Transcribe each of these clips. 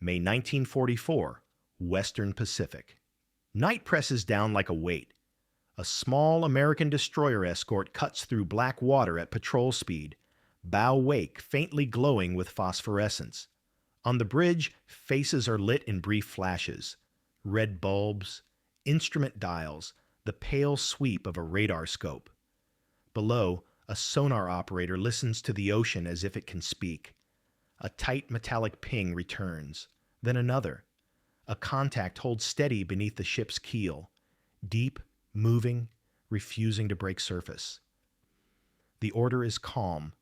May 1944, Western Pacific. Night presses down like a weight. A small American destroyer escort cuts through black water at patrol speed, bow wake faintly glowing with phosphorescence. On the bridge, faces are lit in brief flashes. Red bulbs, instrument dials, the pale sweep of a radar scope. Below, a sonar operator listens to the ocean as if it can speak. A tight metallic ping returns, then another. A contact holds steady beneath the ship's keel, deep, moving, refusing to break surface. The order is calm,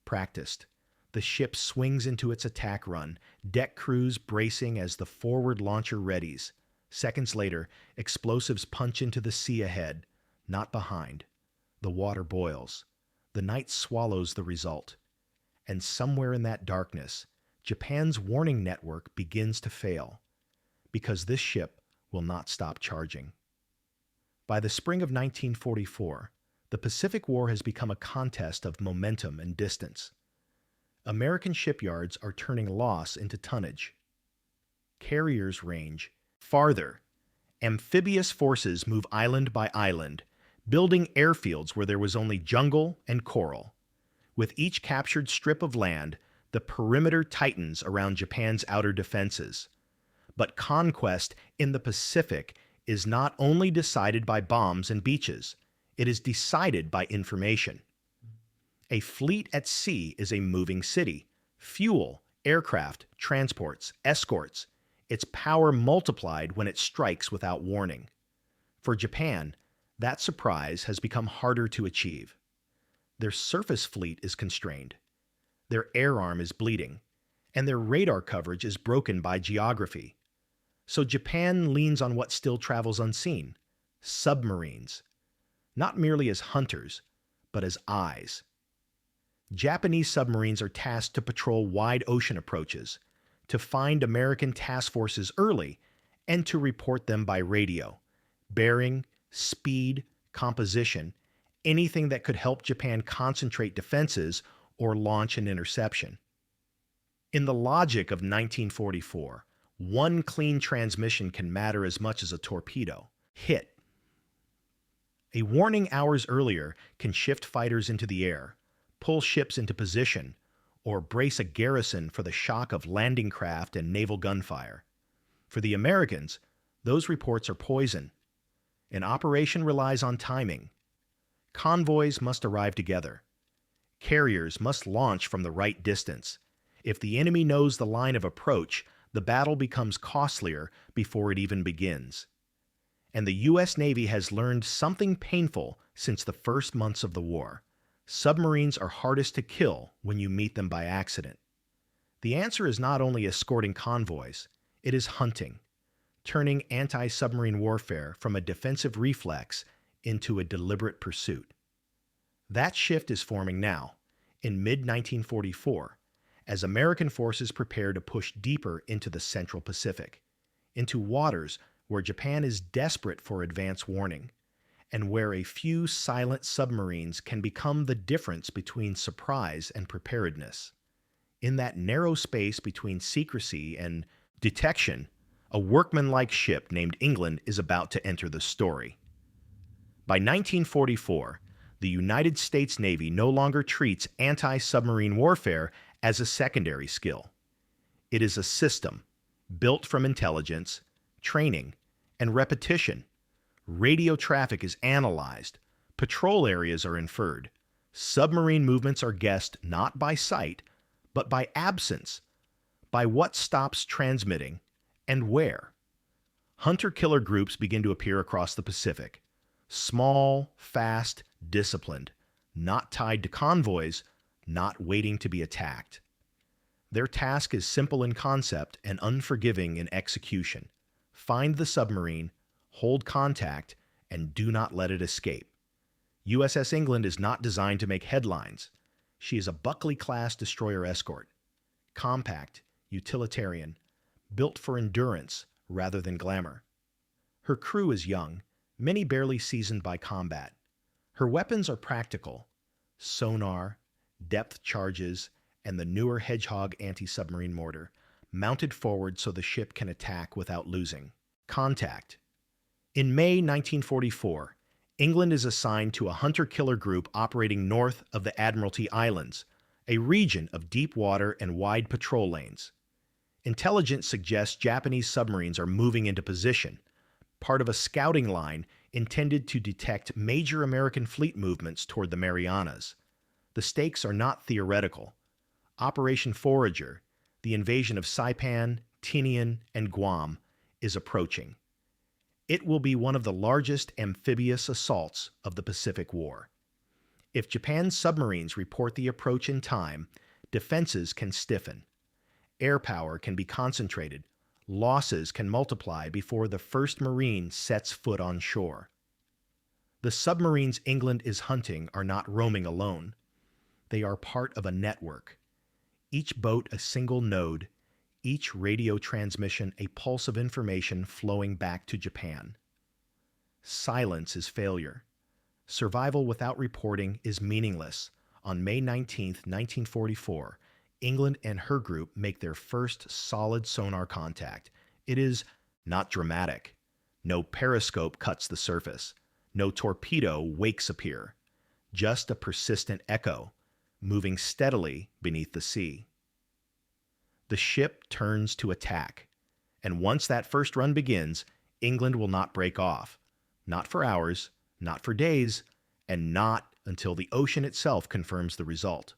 practiced. The ship swings into its attack run, deck crews bracing as the forward launcher readies. Seconds later, explosives punch into the sea ahead, not behind. The water boils. The night swallows the result. And somewhere in that darkness, Japan's warning network begins to fail, because this ship will not stop charging. By the spring of 1944, the Pacific War has become a contest of momentum and distance. American shipyards are turning loss into tonnage. Carriers range farther. Amphibious forces move island by island, building airfields where there was only jungle and coral. With each captured strip of land, the perimeter tightens around Japan's outer defenses. But conquest in the Pacific is not only decided by bombs and beaches, it is decided by information. A fleet at sea is a moving city. Fuel, aircraft, transports, escorts. Its power multiplied when it strikes without warning. For Japan, that surprise has become harder to achieve. Their surface fleet is constrained. Their air arm is bleeding, and their radar coverage is broken by geography. So Japan leans on what still travels unseen: submarines. Not merely as hunters, but as eyes. Japanese submarines are tasked to patrol wide ocean approaches, to find American task forces early, and to report them by radio. Bearing, speed, composition, anything that could help Japan concentrate defenses or launch an interception. In the logic of 1944, one clean transmission can matter as much as a torpedo. Hit. A warning hours earlier can shift fighters into the air, pull ships into position, or brace a garrison for the shock of landing craft and naval gunfire. For the Americans, those reports are poison. An operation relies on timing. Convoys must arrive together. Carriers must launch from the right distance. If the enemy knows the line of approach, the battle becomes costlier before it even begins. And the U.S. Navy has learned something painful since the first months of the war. Submarines are hardest to kill when you meet them by accident. The answer is not only escorting convoys, it is hunting, turning anti-submarine warfare from a defensive reflex into a deliberate pursuit. That shift is forming now, in mid-1944, as American forces prepare to push deeper into the Central Pacific, into waters where Japan is desperate for advance warning, and where a few silent submarines can become the difference between surprise and preparedness. In that narrow space between secrecy and detection, a workmanlike ship named England is about to enter the story. By 1944, the United States Navy no longer treats anti-submarine warfare as a secondary skill. It is a system built from intelligence, training, and repetition. Radio traffic is analyzed, patrol areas are inferred, submarine movements are guessed not by sight, but by absence, by what stops transmitting and where. Hunter-killer groups begin to appear across the Pacific. Small, fast, disciplined, not tied to convoys, not waiting to be attacked. Their task is simple in concept and unforgiving in execution. Find the submarine, hold contact, and do not let it escape. USS England is not designed to make headlines. She is a Buckley-class destroyer escort. Compact, utilitarian, built for endurance rather than glamour. Her crew is young, many barely seasoned by combat. Her weapons are practical: sonar, depth charges, and the newer Hedgehog anti-submarine mortar. mounted forward so the ship can attack without losing. Contact. In May 1944, England is assigned to a hunter-killer group operating north of the Admiralty Islands, a region of deep water and wide patrol lanes. Intelligence suggests Japanese submarines are moving into position, part of a scouting line intended to detect major American fleet movements toward the Marianas. The stakes are not theoretical. Operation Forager, the invasion of Saipan, Tinian, and Guam, is approaching. It will be one of the largest amphibious assaults of the Pacific War. If Japan's submarines report the approach in time, defenses can stiffen. Air power can be concentrated. Losses can multiply before the first Marine sets foot on shore. The submarines England is hunting are not roaming alone. They are part of a network. Each boat a single node, each radio transmission a pulse of information flowing back to Japan. Silence is failure. Survival without reporting is meaningless. On May 19, 1944, England and her group make their first solid sonar contact. It is not dramatic. No periscope cuts the surface. No torpedo wakes appear. Just a persistent echo, moving steadily beneath the sea. The ship turns to attack, and once that first run begins, England will not break off. Not for hours, not for days, and not until the ocean itself confirms the result.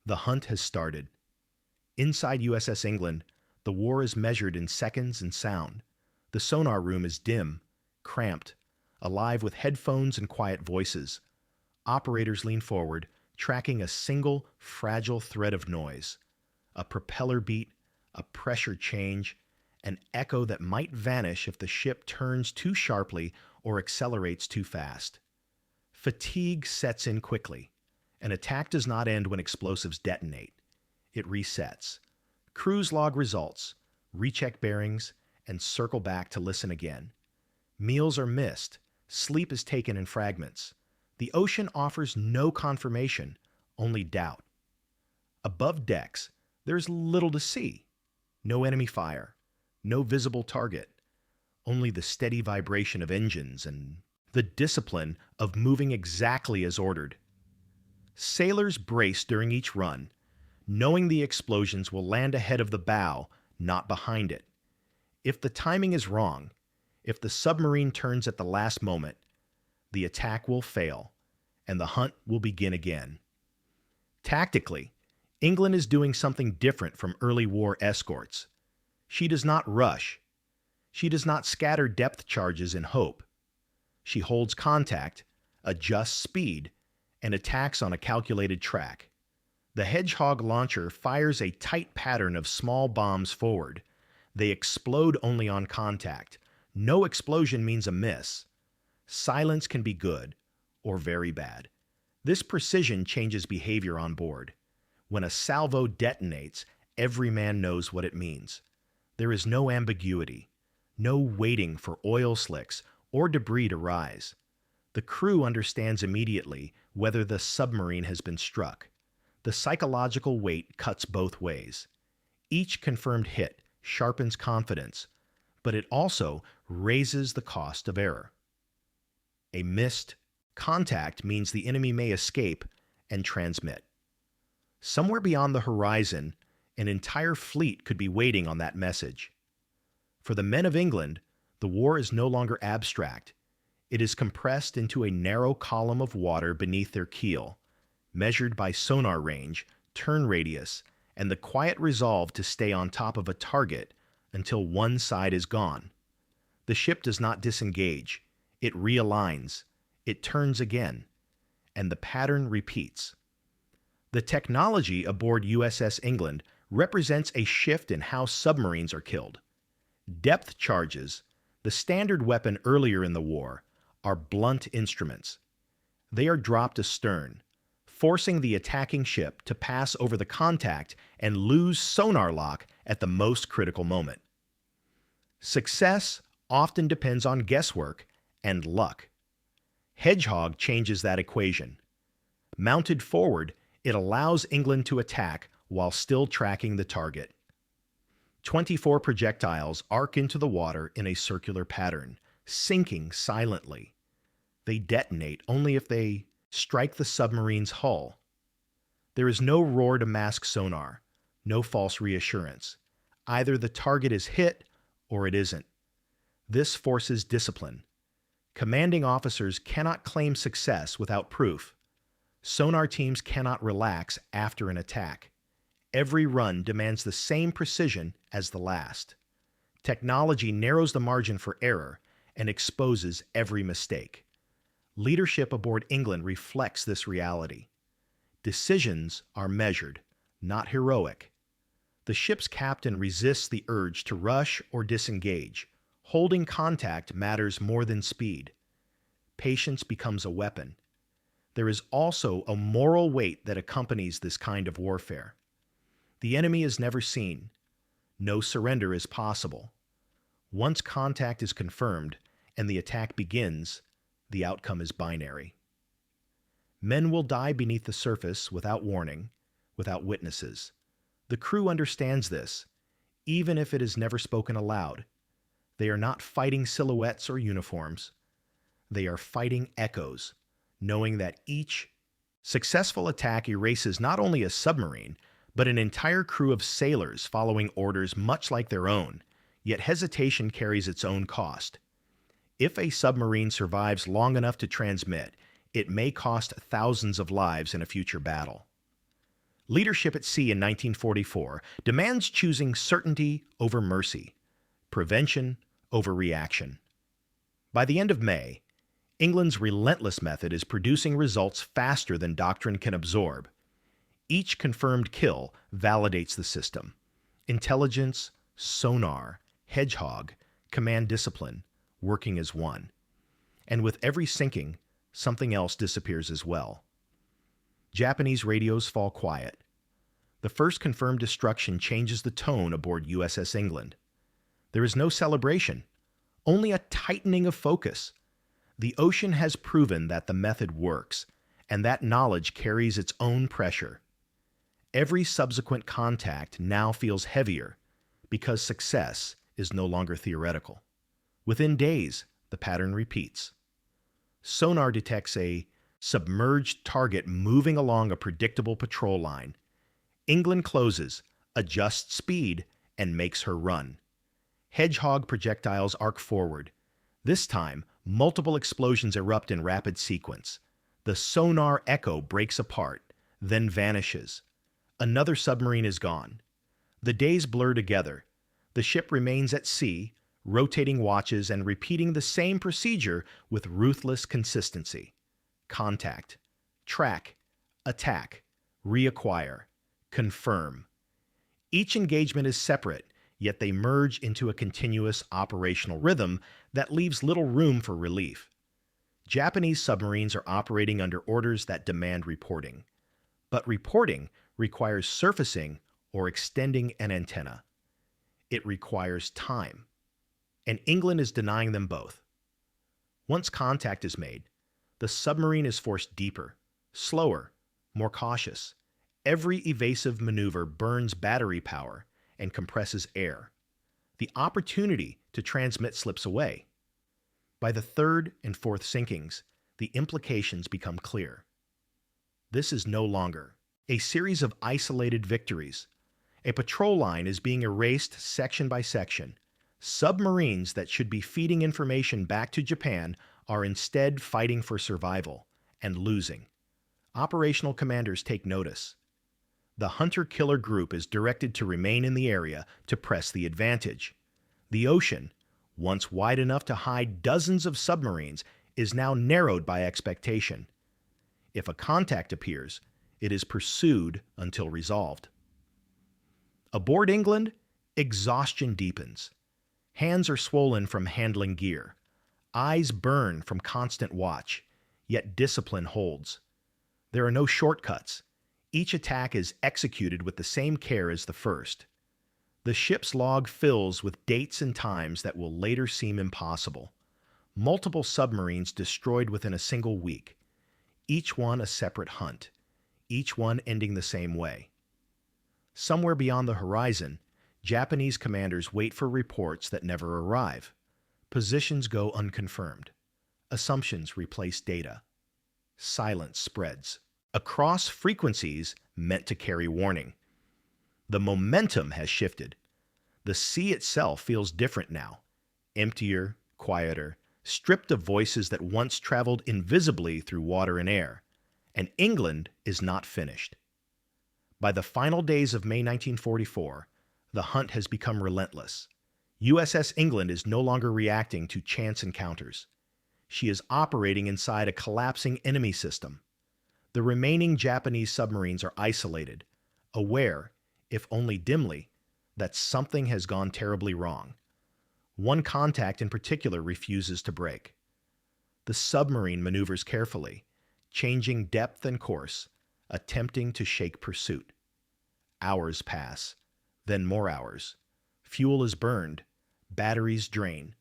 The hunt has started. Inside USS England, the war is measured in seconds and sound. The sonar room is dim, cramped, alive with headphones and quiet voices. Operators lean forward, tracking a single, fragile thread of noise. A propeller beat, a pressure change, an echo that might vanish if the ship turns too sharply or accelerates too fast. Fatigue sets in quickly. An attack does not end when explosives detonate. It resets. Cruise log results, recheck bearings, and circle back to listen again. Meals are missed. Sleep is taken in fragments. The ocean offers no confirmation, only doubt. Above decks, there's little to see. No enemy fire, no visible target, only the steady vibration of engines and the discipline of moving exactly as ordered. Sailors brace during each run, knowing the explosions will land ahead of the bow, not behind it. If the timing is wrong, if the submarine turns at the last moment, the attack will fail, and the hunt will begin again. Tactically, England is doing something different from early war escorts. She does not rush. She does not scatter depth charges in hope. She holds contact, adjusts speed, and attacks on a calculated track. The Hedgehog launcher fires a tight pattern of small bombs forward. They explode only on contact. No explosion means a miss. Silence can be good or very bad. This precision changes behavior on board. When a salvo detonates, every man knows what it means. There is no ambiguity, no waiting for oil slicks or debris to rise. The crew understands immediately whether the submarine has been struck. The psychological weight cuts both ways. Each confirmed hit sharpens confidence, but it also raises the cost of error. A missed contact means the enemy may escape and transmit. Somewhere beyond the horizon, an entire fleet could be waiting on that message. For the men of England, the war is no longer abstract. It is compressed into a narrow column of water beneath their keel, measured by sonar range, turn radius, and the quiet resolve to stay on top of a target until one side is gone. The ship does not disengage. It realigns. It turns again. And the pattern repeats. The technology aboard USS England represents a shift in how submarines are killed. Depth charges, the standard weapon earlier in the war, are blunt instruments. They are dropped astern, forcing the attacking ship to pass over the contact and lose sonar lock at the most critical moment. Success often depends on guesswork and luck. Hedgehog changes that equation. Mounted forward, it allows England to attack while still tracking the target. 24 projectiles arc into the water in a circular pattern, sinking silently. They detonate only if they strike the submarine's hull. There is no roar to mask sonar, no false reassurance. Either the target is hit or it isn't. This forces discipline. Commanding officers cannot claim success without proof. Sonar teams cannot relax after an attack. Every run demands the same precision as the last. Technology narrows the margin for error and exposes every mistake. Leadership aboard England reflects this reality. Decisions are measured, not heroic. The ship's captain resists the urge to rush or disengage. Holding contact matters more than speed. Patience becomes a weapon. There is also a moral weight that accompanies this kind of warfare. The enemy is never seen. No surrender is possible. Once contact is confirmed and the attack begins, the outcome is binary. Men will die beneath the surface without warning, without witnesses. The crew understands this, even if it is never spoken aloud. They are not fighting silhouettes or uniforms. They are fighting echoes, knowing that each successful attack erases not only a submarine, but an entire crew of sailors following orders much like their own, yet hesitation carries its own cost. If a submarine survives long enough to transmit, it may cost thousands of lives in a future battle. Leadership at sea in 1944 demands choosing certainty over mercy, prevention over reaction. By the end of May, England's relentless method is producing results faster than doctrine can absorb. Each confirmed kill validates the system. Intelligence, sonar, Hedgehog, command discipline, working as one. And with every sinking, something else disappears as well. Japanese radios fall quiet. The first confirmed destruction changes the tone aboard USS England. There is no celebration, only a tightening of focus. The ocean has proven that the method works, and that knowledge carries its own pressure. Every subsequent contact now feels heavier because success is no longer theoretical. Within days, the pattern repeats. Sonar detects a submerged target moving along a predictable patrol line. England closes, adjusts speed, and makes her run. Hedgehog projectiles arc forward. This time, multiple explosions erupt in rapid sequence. The sonar echo breaks apart, then vanishes. Another submarine is gone. The days blur together. The ship remains at sea, rotating watches and repeating the same procedure with ruthless consistency. Contact, track, attack, reacquire, confirm. Each engagement is separate, yet they merge into a continuous operational rhythm that leaves little room for relief. Japanese submarines are operating under orders that demand reporting. But reporting requires surfacing or extending an antenna. It requires time. And England is denying them both. Once contact is made, the submarine is forced deeper, slower, more cautious. Every evasive maneuver burns battery power and compresses air. The opportunity to transmit slips away. By the third and fourth sinkings, the implications become clear. This is no longer a series of isolated victories. A patrol line is being erased section by section. Submarines that should be feeding information back to Japan are instead fighting for survival and losing. Operational commanders take notice. The hunter-killer group is directed to remain in the area to press the advantage. The ocean, once wide enough to hide dozens of submarines, is now narrowed by expectation. If a contact appears, it is pursued until resolved. Aboard England, exhaustion deepens. Hands are swollen from handling gear. Eyes burn from constant watch, yet discipline holds. There are no shortcuts. Each attack is executed with the same care as the first. The ship's log fills with dates and times that will later seem impossible. Multiple submarines destroyed within a single week. Each one a separate hunt. Each one ending the same way. Somewhere beyond the horizon, Japanese commanders wait for reports that never arrive. Positions go unconfirmed. Assumptions replace data. Silence spreads across frequencies meant to carry warning. The momentum has shifted. The sea itself feels different now, emptier, quieter, stripped of voices that once traveled invisibly through water and air. And England is not finished. By the final days of May 1944, the hunt has become relentless. USS England is no longer reacting to chance encounters. She is operating inside a collapsing enemy system. The remaining Japanese submarines are isolated, aware, if only dimly, that something has gone terribly wrong. One contact in particular refuses to break. The submarine maneuvers carefully, changing depth and course, attempting to shake pursuit. Hours pass, then more hours. Fuel is burned, batteries drain.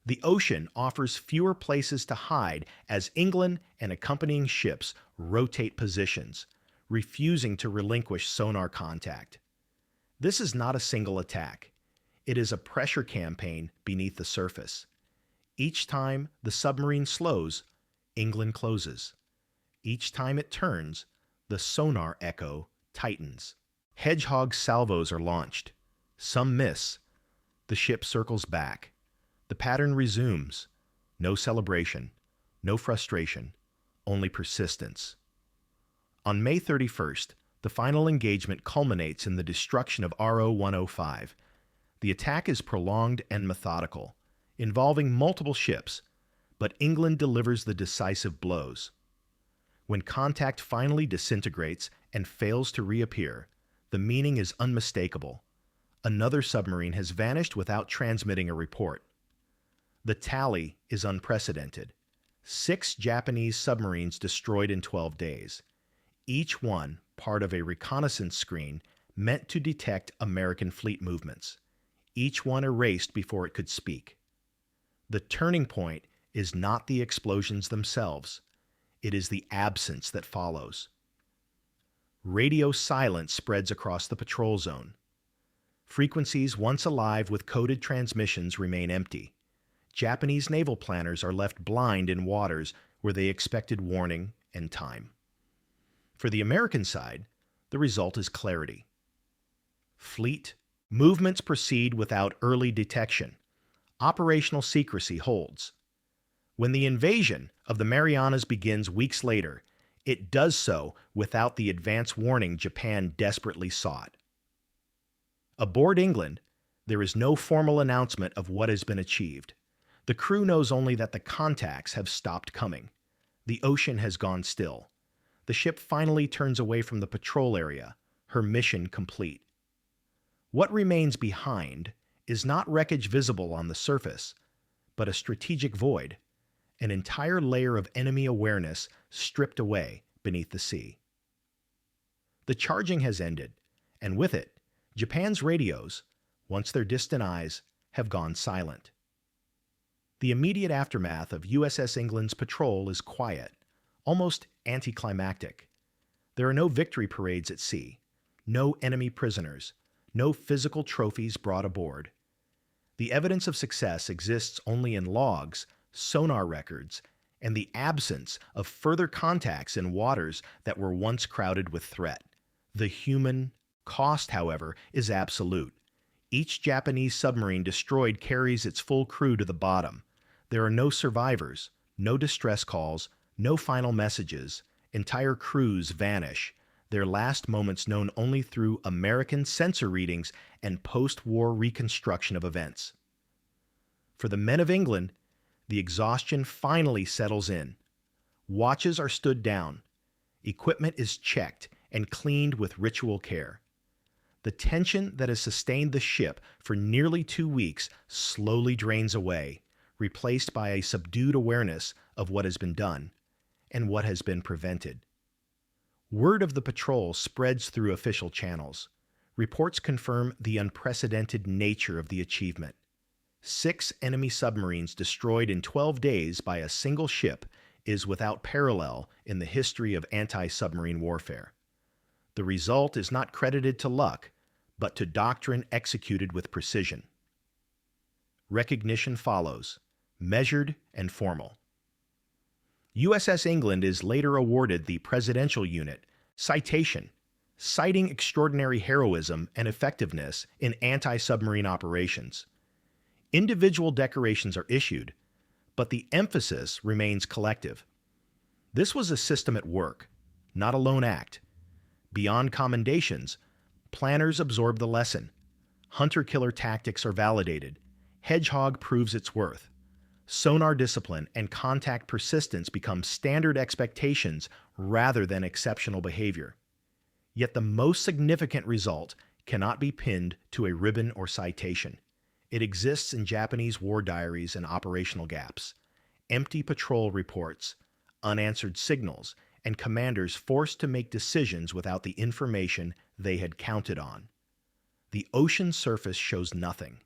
The ocean offers fewer places to hide as England and accompanying ships rotate positions, refusing to relinquish sonar contact. This is not a single attack. It is a pressure campaign beneath the surface. Each time the submarine slows, England closes. Each time it turns, the sonar echo tightens. Hedgehog salvos are launched. Some miss. The ship circles back. The pattern resumes. No celebration, no frustration, only persistence. On May 31st, the final engagement culminates in the destruction of RO-105. The attack is prolonged and methodical, involving multiple ships, but England delivers the decisive blows. When contact finally disintegrates and fails to reappear, the meaning is unmistakable. Another submarine has vanished without transmitting a report. The tally is unprecedented. 6 Japanese submarines destroyed in 12 days, each one part of a reconnaissance screen meant to detect American fleet movements, each one erased before it could speak. The turning point is not the explosions themselves. It is the absence that follows. Radio silence spreads across the patrol zone. Frequencies once alive with coded transmissions remain empty. Japanese naval planners are left blind in waters where they expected warning and time. For the American side, the result is clarity. Fleet movements proceed without early detection. Operational secrecy holds. When the invasion of the Marianas begins weeks later, it does so without the advance warning Japan desperately sought. Aboard England, there is no formal announcement of what has been achieved. The crew knows only that the contacts have stopped coming. The ocean has gone still. The ship finally turns away from the patrol area, her mission complete. What remains behind is not wreckage visible on the surface, but a strategic void, an entire layer of enemy awareness stripped away beneath the sea. The charging has ended, and with it, Japan's radios, once their distant eyes, have gone silent. The immediate aftermath of USS England's patrol is quiet, almost anticlimactic. There are no victory parades at sea, no enemy prisoners, no physical trophies brought aboard. The evidence of success exists only in logs, sonar records, and the absence of further contacts in waters that were once crowded with threat. The human cost, however, is absolute. Each Japanese submarine destroyed carries its full crew to the bottom. There are no survivors, no distress calls, no final messages. Entire crews vanish, their last moments known only through American sensor readings and post-war reconstruction of events. For the men of England, the exhaustion finally settles in. Watches are stood down. Equipment is checked and cleaned with ritual care. The tension that has sustained the ship for nearly 2 weeks slowly drains away, replaced by a subdued awareness of what has been done and what has been prevented. Word of the patrol spreads through official channels. Reports confirm the unprecedented nature of the achievement. 6 enemy submarines destroyed in 12 days by a single ship is without parallel in the history of anti-submarine warfare. The result is not credited to luck, but to doctrine executed with precision. Recognition follows, measured and formal. USS England is later awarded the Presidential Unit Citation, citing extraordinary heroism and effectiveness in anti-submarine operations. Individual decorations are issued, but the emphasis remains collective. This was a system at work, not a lone act. Beyond commendations, planners absorb the lesson. Hunter-killer tactics are validated. Hedgehog proves its worth. Sonar discipline and contact persistence become standard expectations rather than exceptional behavior. Yet the most significant result cannot be pinned to a ribbon or citation. It exists in Japanese war diaries and operational gaps. Empty patrol reports, unanswered signals, and commanders forced to make decisions without the information they had counted on. The ocean surface shows nothing.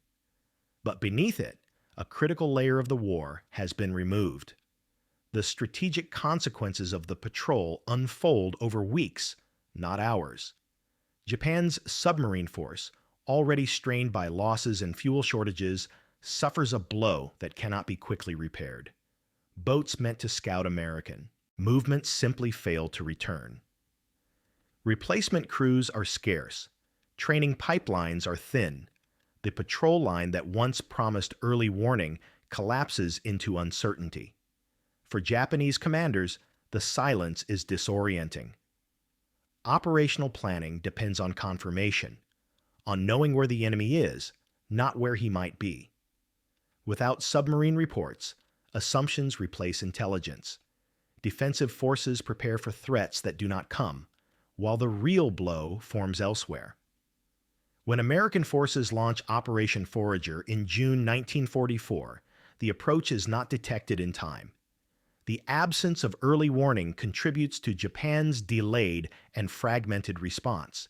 But beneath it, a critical layer of the war has been removed. The strategic consequences of the patrol unfold over weeks, not hours. Japan's submarine force, already strained by losses and fuel shortages, suffers a blow that cannot be quickly repaired. Boats meant to scout American. Movements simply fail to return. Replacement crews are scarce. Training pipelines are thin. The patrol line that once promised early warning collapses into uncertainty. For Japanese commanders, the silence is disorienting. Operational planning depends on confirmation, on knowing where the enemy is, not where he might be. Without submarine reports, assumptions replace intelligence. Defensive forces prepare for threats that do not come, while the real blow forms elsewhere. When American forces launch Operation Forager in June 1944, the approach is not detected in time. The absence of early warning contributes to Japan's delayed and fragmented response.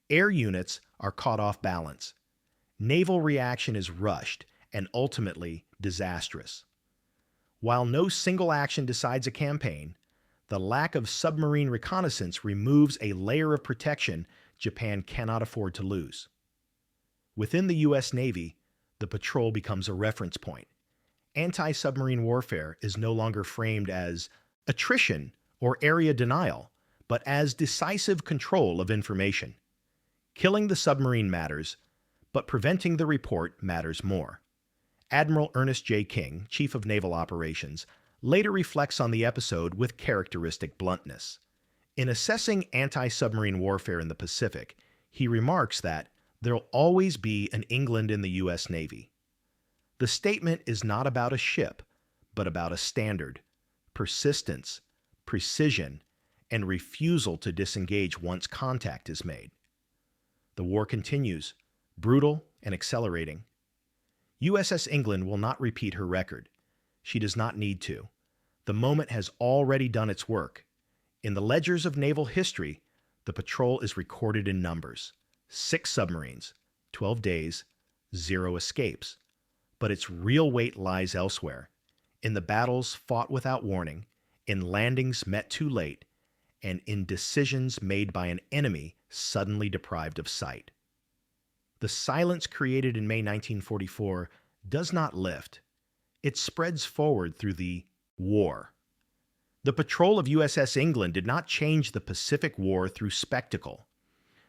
Air units are caught off balance. Naval reaction is rushed and ultimately disastrous. While no single action decides a campaign, the lack of submarine reconnaissance removes a layer of protection Japan cannot afford to lose. Within the U.S. Navy, the patrol becomes a reference point. Anti-submarine warfare is no longer framed as attrition or area denial, but as decisive control of information. Killing the submarine matters, but preventing the report matters more. Admiral Ernest J. King, Chief of Naval Operations, later reflects on the episode with characteristic bluntness. In assessing anti-submarine warfare in the Pacific, he remarks that there'll always be an England in the U.S. Navy. The statement is not about a ship, but about a standard, persistence, precision, and refusal to disengage once contact is made. The war continues, brutal and accelerating. USS England will not repeat her record. She does not need to. The moment has already done its work. In the ledgers of naval history, the patrol is recorded in numbers. 6 submarines, 12 days, 0 escapes. But its real weight lies elsewhere, in the battles fought without warning, in landings met too late, and in decisions made by an enemy suddenly deprived of sight. The silence created in May 1944 does not lift. It spreads forward through the war. The patrol of USS England did not change the Pacific War through spectacle.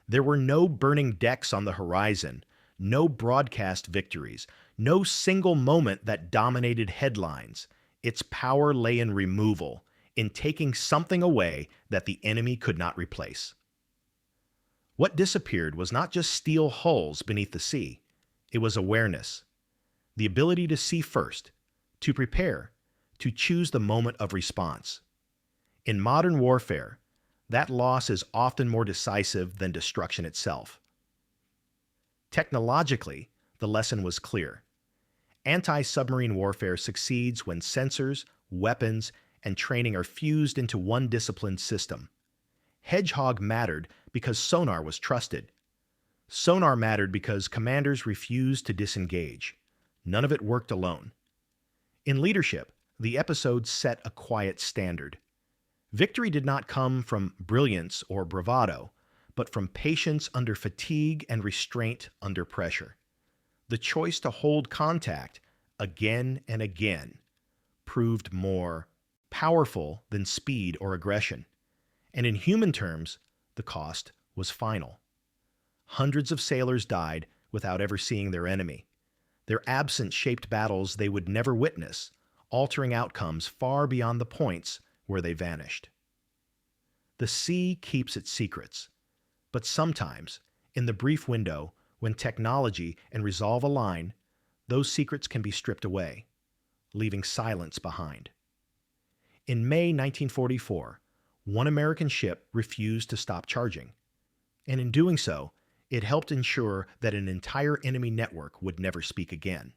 There were no burning decks on the horizon, no broadcast victories, no single moment that dominated headlines. Its power lay in removal, in taking something away that the enemy could not replace. What disappeared was not just steel hulls beneath the sea. It was awareness, the ability to see first, to prepare, to choose the moment of response. In modern warfare, that loss is often more decisive than destruction itself. Technologically, the lesson was clear. Anti-submarine warfare succeeds when sensors, weapons, and training are fused into one disciplined system. Hedgehog mattered because sonar was trusted. Sonar mattered because commanders refused to disengage. None of it worked alone. In leadership, the episode set a quiet standard. Victory did not come from brilliance or bravado, but from patience under fatigue and restraint under pressure. The choice to hold contact again and again proved more powerful than speed or aggression. And in human terms, the cost was final. Hundreds of sailors died without ever seeing their enemy. Their absence shaped battles they would never witness, altering outcomes far beyond the points where they vanished. The sea keeps its secrets, but sometimes, in the brief window when technology and resolve align, those secrets can be stripped away, leaving silence behind. In May 1944, one American ship refused to stop charging, and in doing so, it helped ensure that an entire enemy network would never speak again.